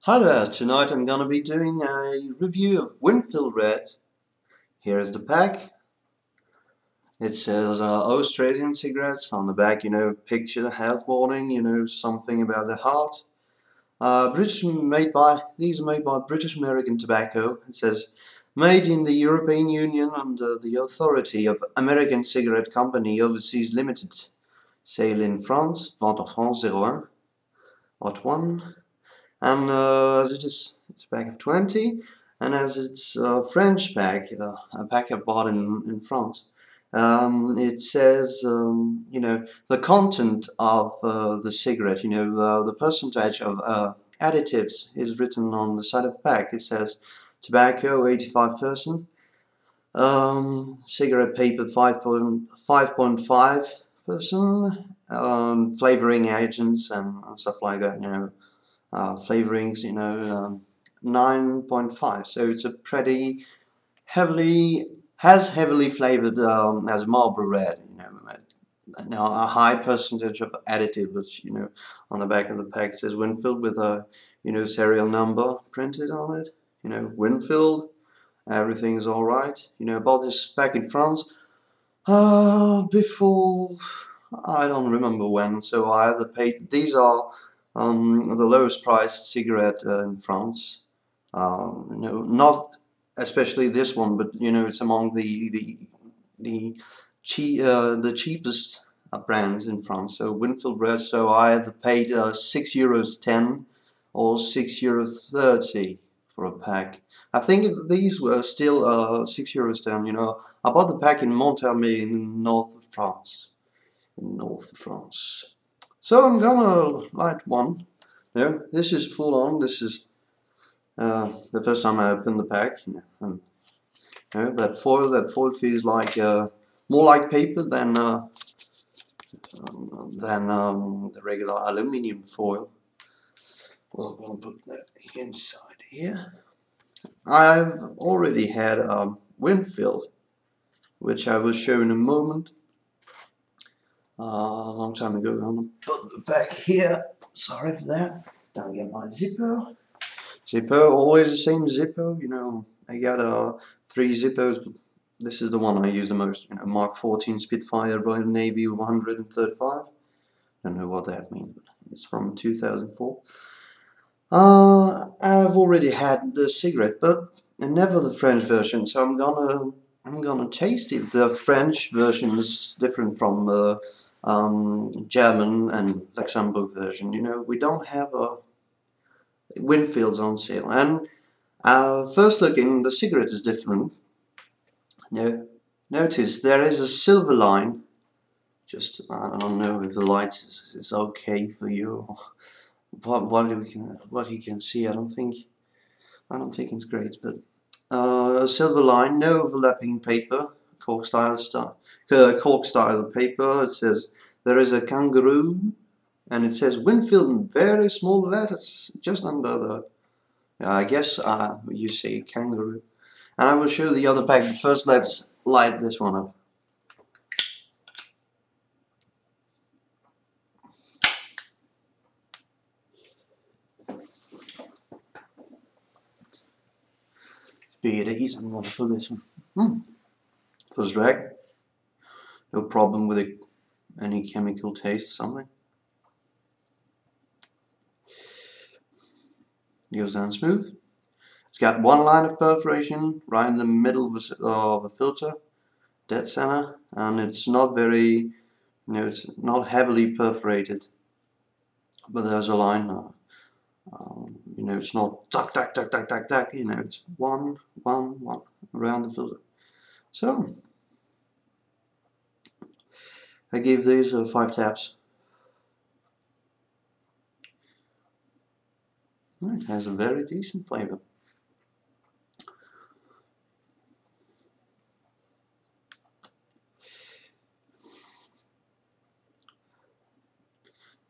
Hi there, tonight I'm gonna be doing a review of Winfield Reds. Here is the pack. It says Australian cigarettes on the back, picture, health warning, something about the heart. These are made by British American Tobacco. It says, made in the European Union under the authority of American Cigarette Company Overseas Limited. Sale in France, vente en France 01, lot 1. And as it's a pack of 20, and as it's a French pack, a pack I bought in France, it says, the content of the cigarette, the percentage of additives is written on the side of the pack. It says tobacco 85%, cigarette paper 5.5%, flavoring agents and stuff like that, flavorings, 9.5. So it's a pretty heavily flavored as Marlboro Red. Now a high percentage of additive, which on the back of the pack says Winfield with a serial number printed on it. Winfield. Everything's all right. I bought this back in France. Before I don't remember when. So I either paid. These are the lowest priced cigarette in France. Not especially this one, but it's among the cheapest brands in France. So Winfield Reds. So I either paid €6.10 or €6.30 for a pack. I think these were still €6.10. I bought the pack in Monthermé in north of France. So I'm gonna light one. This is full on. This is the first time I opened the pack. And that foil feels like more like paper than the regular aluminium foil. Well, we'll put that inside here. I've already had Winfield, which I will show in a moment. A long time ago. I'm gonna put the back here. Sorry for that. Don't get my Zippo. Always the same Zippo. I got 3 Zippos, but this is the one I use the most. Mark 14 Spitfire Royal Navy 135. Don't know what that means, but it's from 2004. I've already had the cigarette, but never the French version. So I'm gonna taste it. The French version is different from the German and Luxembourg version. We don't have a Winfields on sale. And first looking, the cigarette is different. Notice there is a silver line. Just I don't know if the light is okay for you. Or what you can see. I don't think it's great, but a silver line, no overlapping paper, cork style paper. It says there is a kangaroo, and it says Winfield in very small letters just under the. I guess you say kangaroo, and I will show the other pack. But first, let's light this one up. Be at ease. I'm going to put this one. First drag. No problem with it, any chemical taste or something. It goes down smooth. It's got one line of perforation right in the middle of the filter, dead center, and it's not very, it's not heavily perforated, but there's a line. It's not tuck, it's one around the filter. So I give these 5 taps. It has a very decent flavor.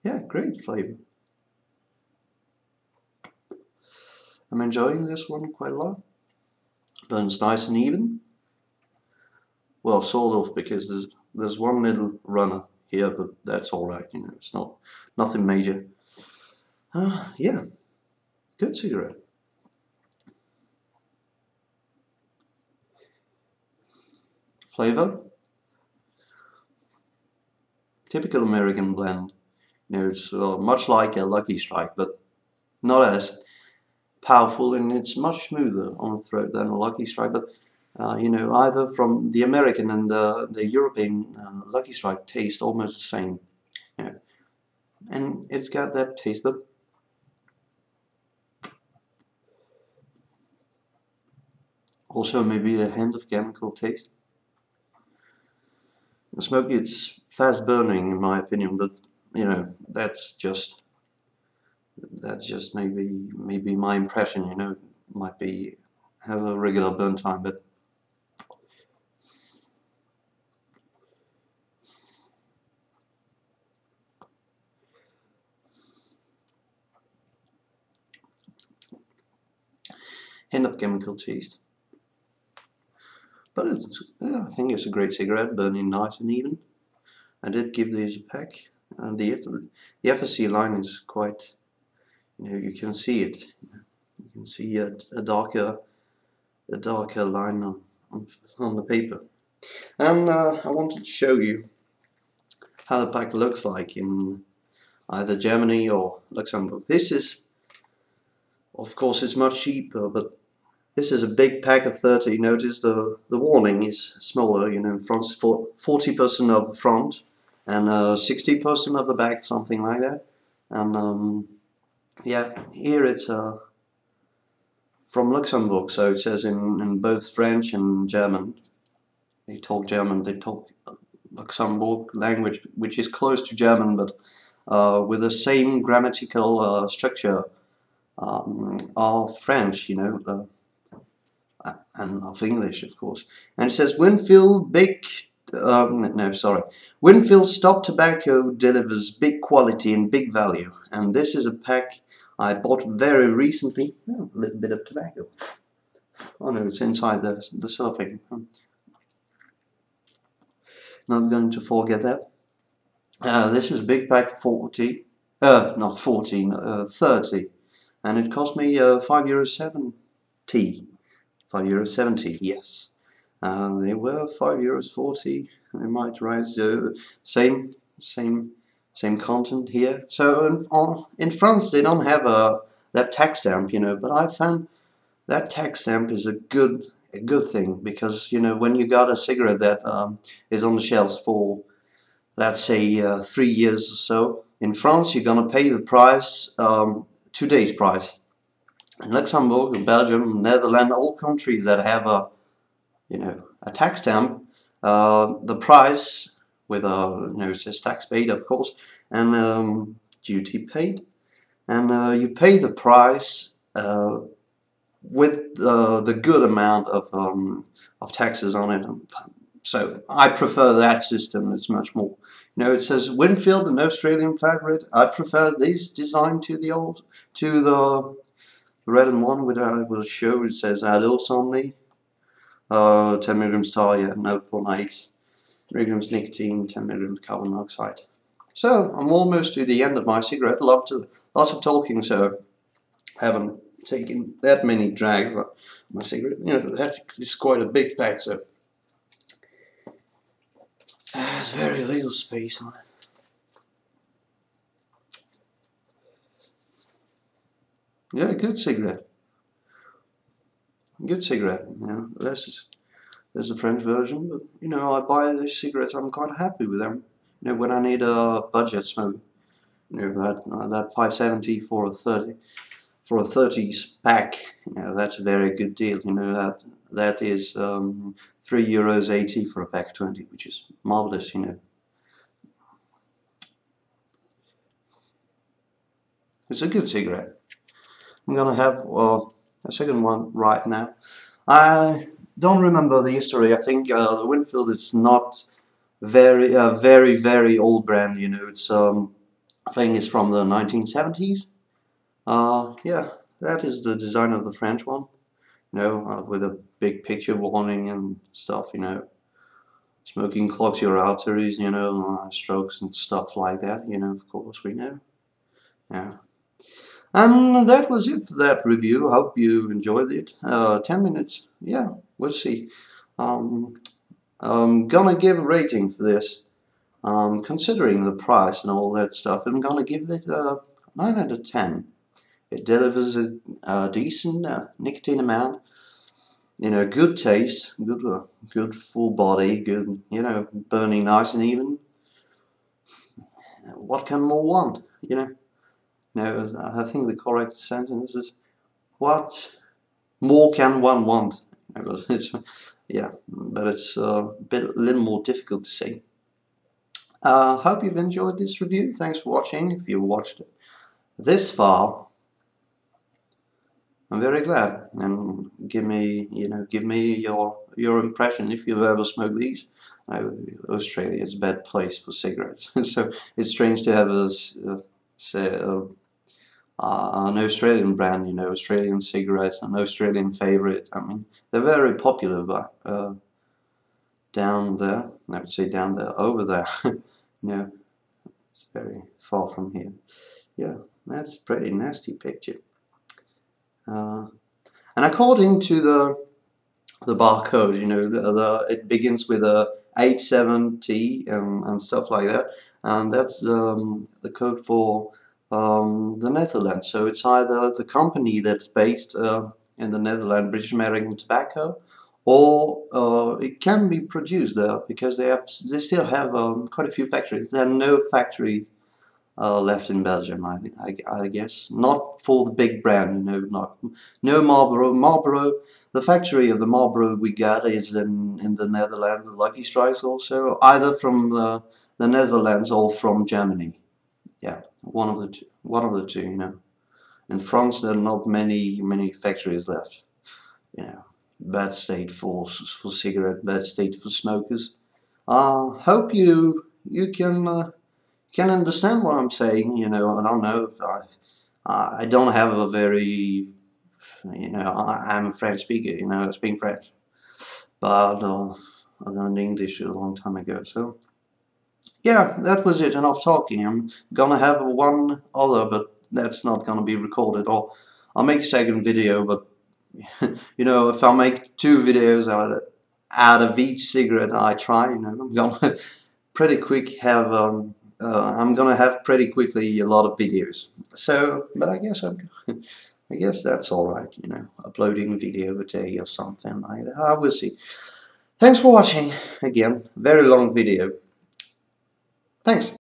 Yeah, great flavor. I'm enjoying this one quite a lot. Burns nice and even. Well, sort of, because there's one little runner here, but that's all right. It's nothing major. Yeah, Good cigarette. Flavor? Typical American blend. You know, it's much like a Lucky Strike, but not as powerful, and it's much smoother on the throat than a Lucky Strike. But you know, either from the American and the European Lucky Strike taste almost the same. You know, and it's got that taste, but also maybe a hint of chemical taste. The smoke, it's fast burning in my opinion, but you know, that's just maybe my impression. You know, might be have a regular burn time, but hint of chemical taste. But it's, yeah, I think it's a great cigarette, burning nice and even. I did give these a pack. The FSC line is quite, you know, you can see it. You can see a darker line on the paper. And I wanted to show you how the pack looks like in either Germany or Luxembourg. This is, of course, it's much cheaper, but this is a big pack of 30. Notice the warning is smaller. You know, in France, 40% of the front and 60% of the back, something like that. And yeah, here it's from Luxembourg, so it says in both French and German. They talk German. They talk Luxembourg language, which is close to German, but with the same grammatical structure of French. You know. And of English, of course. And it says Winfield Winfield Stop Tobacco delivers big quality and big value. And this is a pack I bought very recently. Oh, a little bit of tobacco. Oh no, it's inside the cellophane. Not going to forget that. This is a big pack, 40. Not 14, 30. And it cost me €5.70. €5.70, yes. They were €5.40. They might rise. Same content here. So in France they don't have that tax stamp, you know. But I found that tax stamp is a good thing, because you know, when you got a cigarette that is on the shelves for, let's say, 3 years or so, in France you're gonna pay the price, today's price. In Luxembourg, Belgium, Netherlands, all countries that have a tax stamp, the price with it says tax paid, of course, and duty paid, and you pay the price with the good amount of taxes on it. So I prefer that system. It's much more. You know, it says Winfield, an Australian favorite. I prefer this design to the red and one, which I will show. It says adults only. 10 milligrams tar, yeah, no 0.8 milligrams nicotine, 10 milligrams carbon monoxide. So I'm almost to the end of my cigarette. Lots of talking, so haven't taken that many drags on my cigarette. You know, that is quite a big pack, so there's very little space on it. Yeah, good cigarette. Good cigarette. You know, there's a French version, but you know, I buy these cigarettes. I'm quite happy with them. You know, when I need a budget smoke, you know, that 570 for a 30s pack. You know, that's a very good deal. You know, that is €3.80 for a pack of 20, which is marvelous. You know, it's a good cigarette. I'm gonna have a second one right now. I don't remember the history. I think the Winfield is not very old brand. You know, it's I think it's from the 1970s. Yeah, that is the design of the French one. You know, with a big picture warning and stuff. You know, smoking clogs your arteries. You know, strokes and stuff like that. You know, of course we know. Yeah. And that was it for that review. Hope you enjoyed it. 10 minutes. Yeah, we'll see. Um, I'm gonna give a rating for this. Considering the price and all that stuff, I'm gonna give it a 9 out of 10. It delivers a decent nicotine amount, good taste, good full body, good, burning nice and even. What can more want, No, I think the correct sentence is, what more can one want? It's, yeah, but it's a little more difficult to say. Hope you've enjoyed this review. Thanks for watching. If you watched it this far, I'm very glad. And give me your impression if you've ever smoked these. Australia is a bad place for cigarettes, so it's strange to have an Australian brand, Australian cigarettes, an Australian favorite. I mean, they're very popular, but down there, I would say down there, over there, it's very far from here. Yeah, that's a pretty nasty picture. And according to the barcode, it begins with a 87T and stuff like that, and that's the code for the Netherlands. So it's either the company that's based in the Netherlands, British American Tobacco, or it can be produced there because they still have quite a few factories. There are no factories left in Belgium, I guess. Not for the big brand, no Marlboro. Marlboro, the factory of the Marlboro we got is in the Netherlands. The Lucky Strikes also, either from the Netherlands or from Germany. Yeah, one of the two. One of the two, In France, there are not many factories left. Bad state for cigarette, bad state for smokers. Hope you can understand what I'm saying. I don't know. I don't have a very, I'm a French speaker. I speak French, but I learned English a long time ago. So yeah, that was it. Enough talking. I'm gonna have one other, but that's not gonna be recorded. Or I'll make a second video, but if I make two videos out of each cigarette I try, I'm gonna pretty quick have I'm gonna have pretty quickly a lot of videos. So, but I guess I guess that's all right. Uploading a video a day or something like that. I will see. Thanks for watching again. Very long video. Thanks.